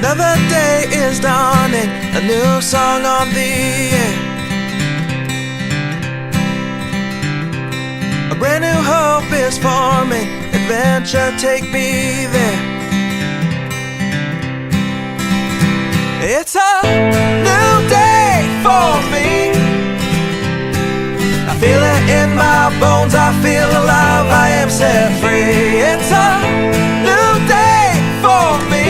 Another day is dawning, a new song on the air. A brand new hope is forming, adventure take me there. It's a new day for me. I feel it in my bones, I feel alive, I am set free. It's a new day for me,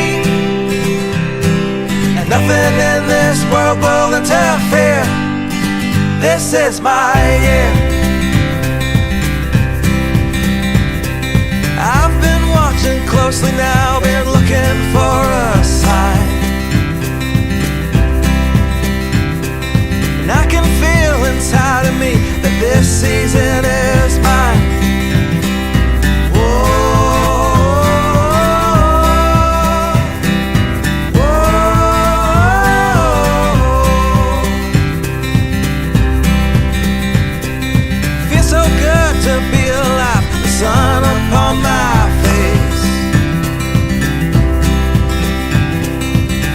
and nothing in this world will interfere. This is my year. I've been watching closely now, been looking for a sign, and I can feel inside of me that this season is mine. Feels so good to be alive, the sun upon my face.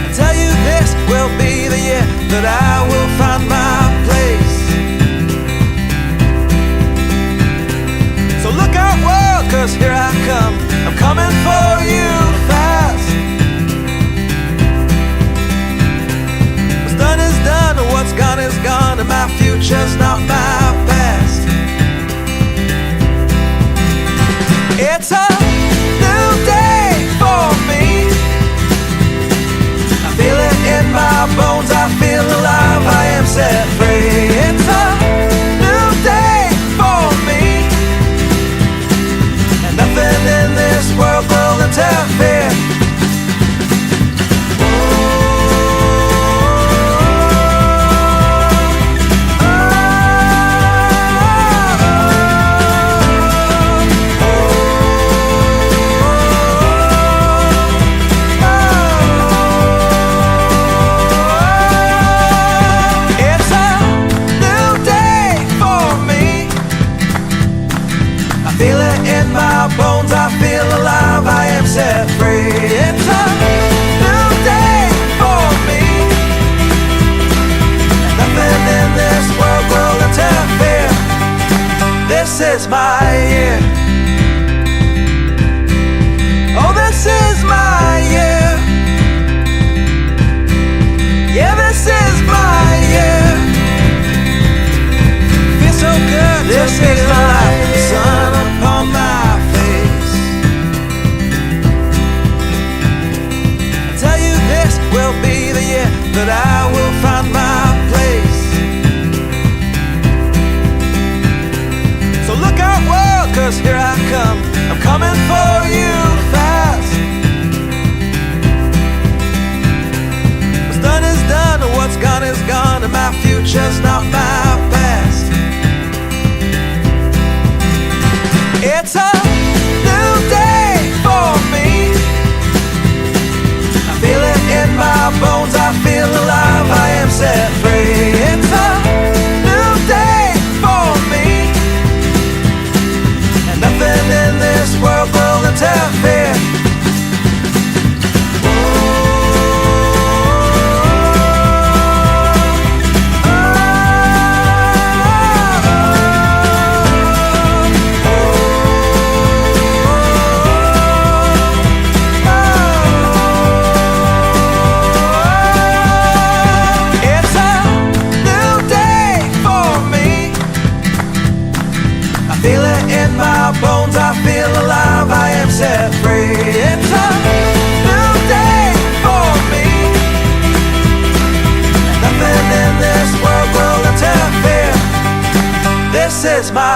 I tell you, this will be the year that I will find my place. So look out, world, 'cause here I come. I'm coming for you fast. What's done is done, and what's gone is gone, and my future's not my past. It's a new day for me. I feel it in my bones, I feel alive, I am set free. It's a new day for me, and nothing in this world will interfere. Bones, I feel alive, I am set free. It's a new day for me, and nothing in this world will interfere. This is my year. Oh, this is my year. Yeah, this is my year. Feels so good to be alive, sun upon my will be the year that I will find my place. So look out, world, 'cause here I come. I'm coming for you fast. What's done is done, and what's gone is gone, and my future's not my past. It's a new day for me. Feel it in my bones, I feel alive, I am set free. It's a new day for me, and nothing in this world will interfere. Bones, I feel alive, I am set free. It's a new day for me, and nothing in this world will interfere. This is my